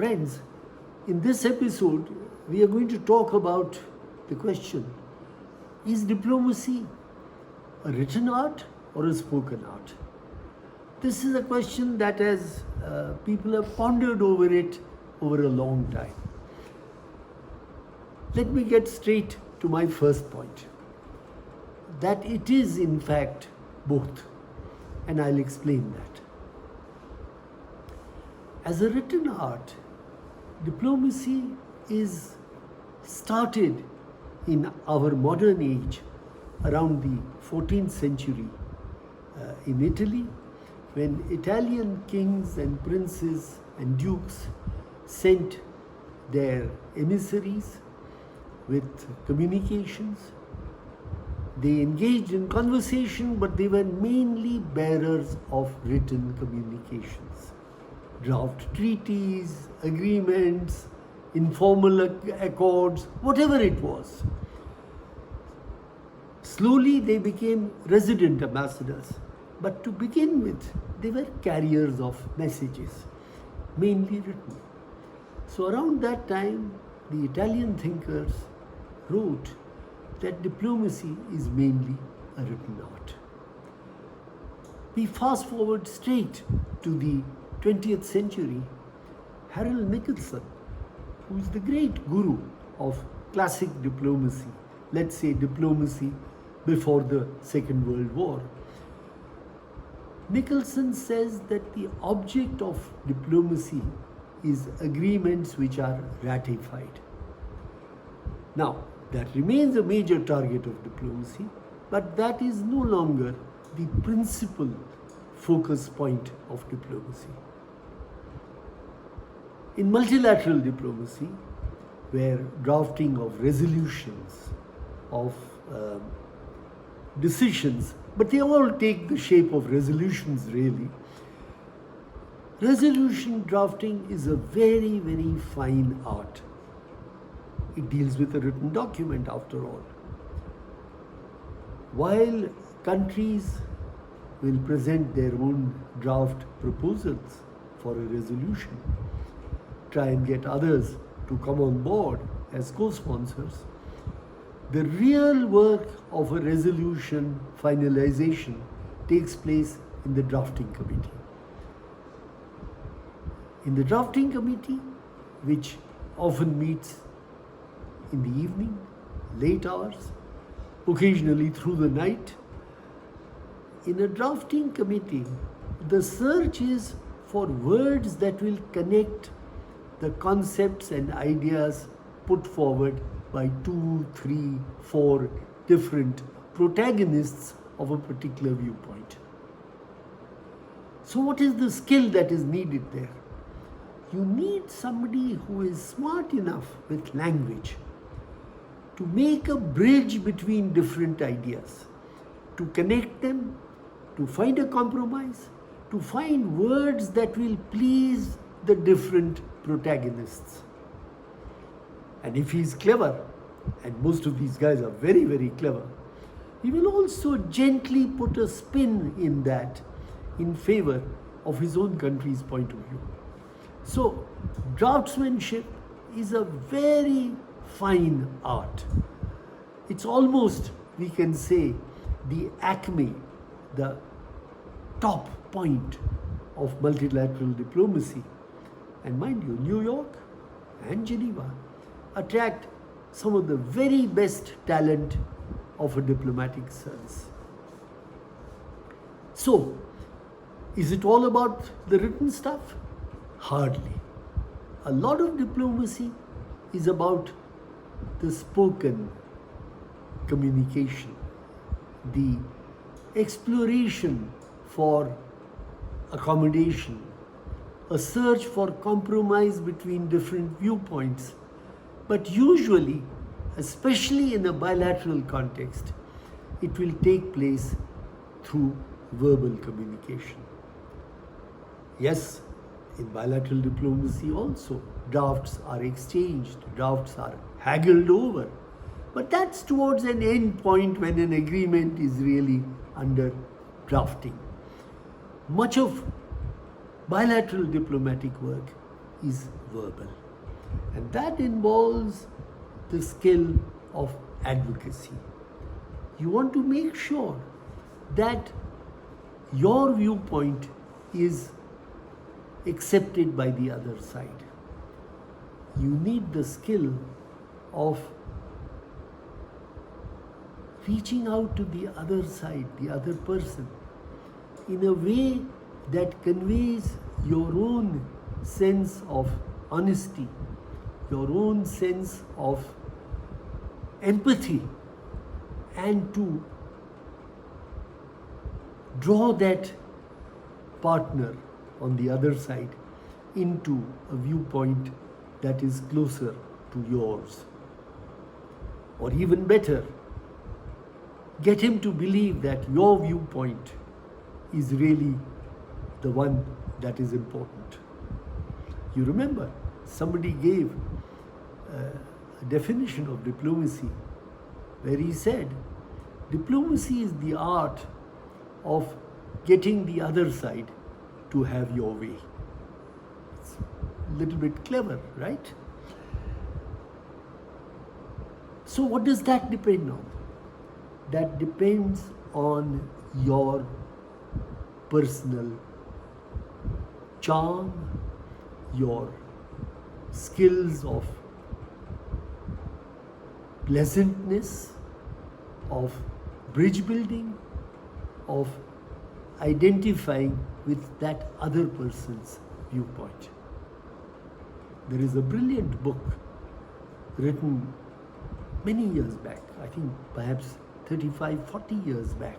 Friends, in this episode, we are going to talk about the question, is diplomacy a written art or a spoken art? This is a question that people have pondered over it over a long time. Let me get straight to my first point, that it is in fact both, and I'll explain that. As a written art, diplomacy is started in our modern age around the 14th century in Italy, when Italian kings and princes and dukes sent their emissaries with communications. They engaged in conversation, but they were mainly bearers of written communications. Draft treaties, agreements, informal accords, whatever it was. Slowly they became resident ambassadors, but to begin with, they were carriers of messages, mainly written. So around that time, the Italian thinkers wrote that diplomacy is mainly a written art. We fast forward straight to the 20th century. Harold Nicolson, who is the great guru of classic diplomacy, let's say diplomacy before the Second World War, Nicolson says that the object of diplomacy is agreements which are ratified. Now, that remains a major target of diplomacy, but that is no longer the principal focus point of diplomacy. In multilateral diplomacy, where drafting of resolutions, of decisions, but they all take the shape of resolutions really, resolution drafting is a very, very fine art. It deals with a written document after all. While countries will present their own draft proposals for a resolution, try and get others to come on board as co-sponsors, the real work of a resolution finalization takes place in the drafting committee. In the drafting committee, which often meets in the evening, late hours, occasionally through the night, in a drafting committee, the search is for words that will connect the concepts and ideas put forward by 2, 3, 4 different protagonists of a particular viewpoint. So what is the skill that is needed there? You need somebody who is smart enough with language to make a bridge between different ideas, to connect them, to find a compromise, to find words that will please the different protagonists. And if he is clever, and most of these guys are very, very clever, he will also gently put a spin in that in favor of his own country's point of view. So, draftsmanship is a very fine art. It's almost, we can say, the acme, the top point of multilateral diplomacy. And mind you, New York and Geneva attract some of the very best talent of a diplomatic service. So, is it all about the written stuff? Hardly. A lot of diplomacy is about the spoken communication, the exploration for accommodation, a search for compromise between different viewpoints. But usually, especially in a bilateral context, it will take place through verbal communication. Yes, in bilateral diplomacy also, drafts are exchanged, drafts are haggled over. But that's towards an end point when an agreement is really under drafting. Much of bilateral diplomatic work is verbal. And that involves the skill of advocacy. You want to make sure that your viewpoint is accepted by the other side. You need the skill of reaching out to the other side, the other person, in a way that conveys your own sense of honesty, your own sense of empathy, and to draw that partner on the other side into a viewpoint that is closer to yours. Or even better, get him to believe that your viewpoint is really the one that is important. You remember, somebody gave a definition of diplomacy where he said, diplomacy is the art of getting the other side to have your way. It's a little bit clever, right? So what does that depend on? That depends on your personal charm, your skills of pleasantness, of bridge building, of identifying with that other person's viewpoint. There is a brilliant book written many years back, I think perhaps 35, 40 years back,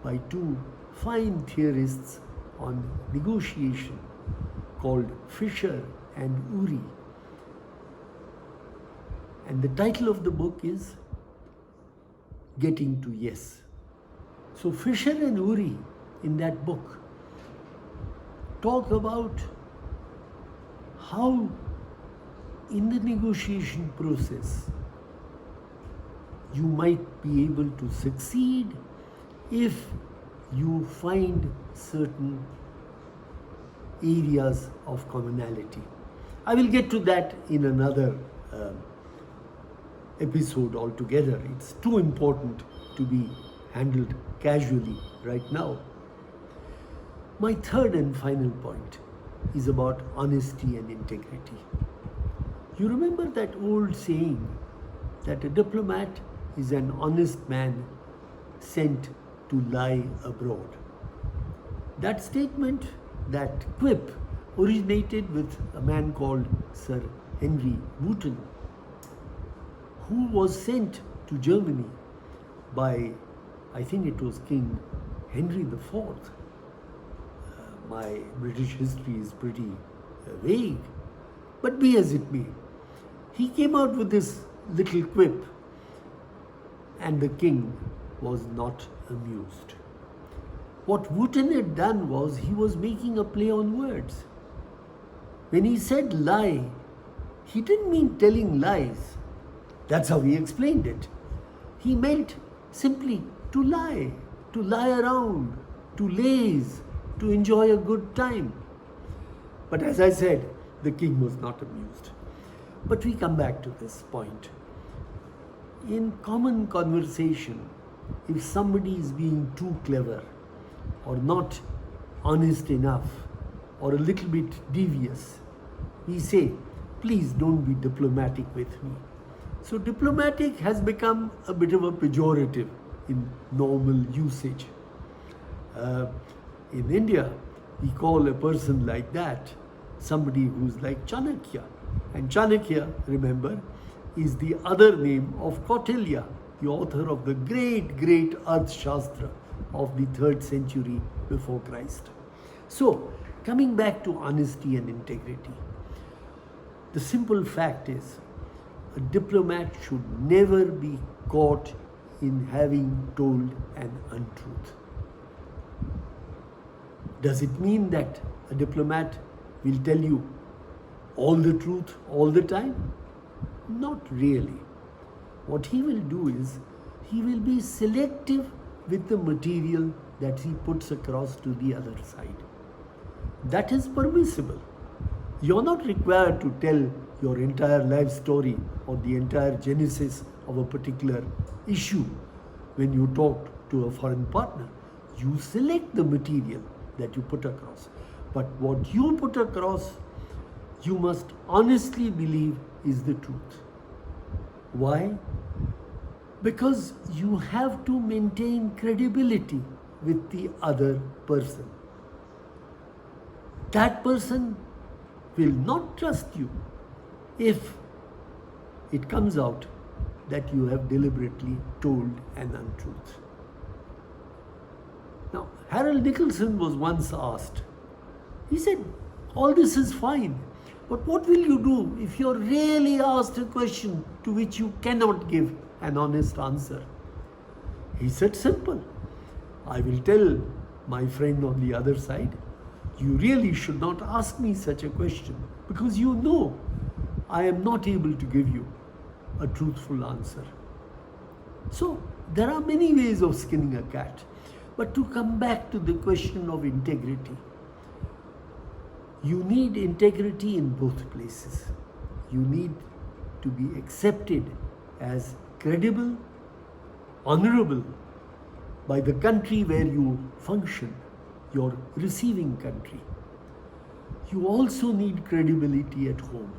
by two fine theorists on negotiation called Fisher and Uri. And the title of the book is Getting to Yes. So Fisher and Uri in that book talk about how in the negotiation process you might be able to succeed if you find certain areas of commonality. I will get to that in another episode altogether. It's too important to be handled casually right now. My third and final point is about honesty and integrity. You remember that old saying that a diplomat is an honest man sent to lie abroad. That statement, that quip, originated with a man called Sir Henry Wotton, who was sent to Germany by, I think it was King Henry IV. My British history is pretty vague, but be as it may. He came out with this little quip, and the king was not amused. What Wotton had done was he was making a play on words. When he said lie, he didn't mean telling lies. That's how he explained it. He meant simply to lie around, to laze, to enjoy a good time. But as I said, the king was not amused. But we come back to this point. In common conversation, if somebody is being too clever or not honest enough or a little bit devious, we say, please don't be diplomatic with me. So diplomatic has become a bit of a pejorative in normal usage. In India, we call a person like that somebody who's like Chanakya. And Chanakya, remember, is the other name of Kautilya, the author of the great Arthashastra of the 3rd century before Christ. So, coming back to honesty and integrity, the simple fact is, a diplomat should never be caught in having told an untruth. Does it mean that a diplomat will tell you all the truth all the time? Not really. What he will do is, he will be selective with the material that he puts across to the other side. That is permissible. You're not required to tell your entire life story or the entire genesis of a particular issue when you talk to a foreign partner. You select the material that you put across. But what you put across, you must honestly believe is the truth. Why? Because you have to maintain credibility with the other person. That person will not trust you if it comes out that you have deliberately told an untruth. Now, Harold Nicolson was once asked, he said, all this is fine, but what will you do if you're really asked a question to which you cannot give an honest answer? He said, simple. I will tell my friend on the other side, you really should not ask me such a question because you know I am not able to give you a truthful answer. So there are many ways of skinning a cat. But to come back to the question of integrity, you need integrity in both places. You need to be accepted as credible, honorable by the country where you function, your receiving country. You also need credibility at home.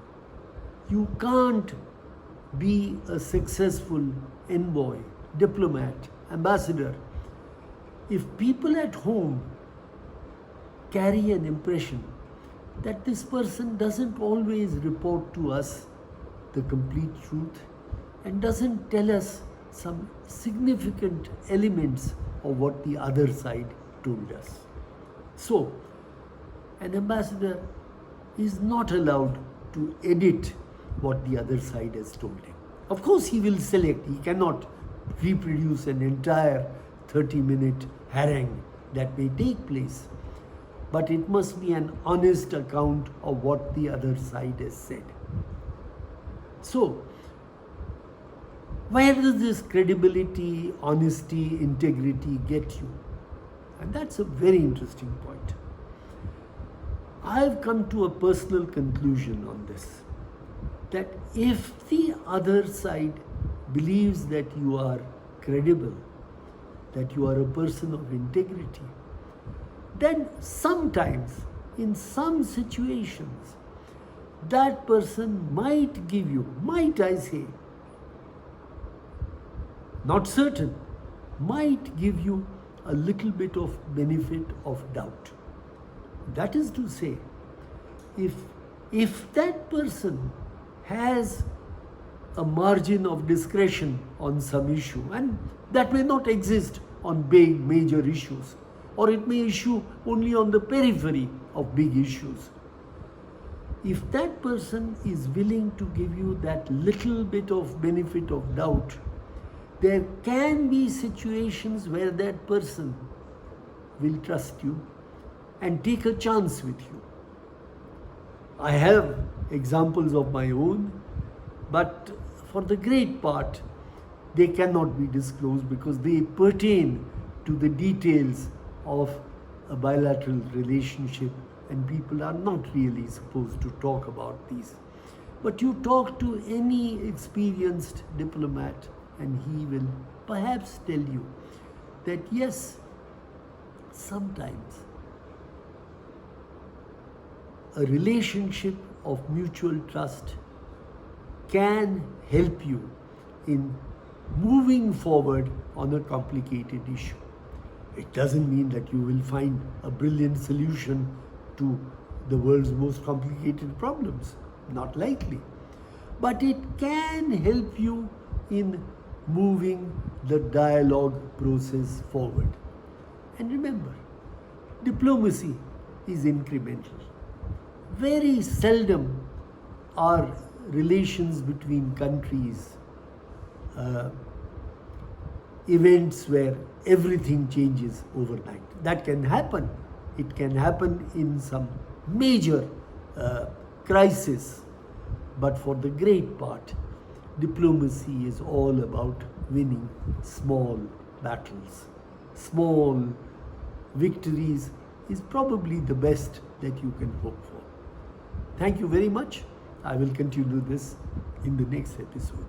You can't be a successful envoy, diplomat, ambassador if people at home carry an impression that this person doesn't always report to us the complete truth and doesn't tell us some significant elements of what the other side told us. So, an ambassador is not allowed to edit what the other side has told him. Of course, he will select. He cannot reproduce an entire 30-minute harangue that may take place. But it must be an honest account of what the other side has said. So, where does this credibility, honesty, integrity get you? And that's a very interesting point. I've come to a personal conclusion on this, that if the other side believes that you are credible, that you are a person of integrity, then sometimes, in some situations, that person might give you, might I say, not certain, might give you a little bit of benefit of doubt. That is to say, if that person has a margin of discretion on some issue, and that may not exist on big major issues, or it may issue only on the periphery of big issues. If that person is willing to give you that little bit of benefit of doubt, there can be situations where that person will trust you and take a chance with you. I have examples of my own, but for the great part, they cannot be disclosed because they pertain to the details of a bilateral relationship, and people are not really supposed to talk about these. But you talk to any experienced diplomat and he will perhaps tell you that yes, sometimes a relationship of mutual trust can help you in moving forward on a complicated issue. It doesn't mean that you will find a brilliant solution to the world's most complicated problems. Not likely. But it can help you in moving the dialogue process forward. And remember, diplomacy is incremental. Very seldom are relations between countries events where everything changes overnight. That can happen. It can happen in some major crisis. But for the great part, diplomacy is all about winning small battles. Small victories is probably the best that you can hope for. Thank you very much. I will continue this in the next episode.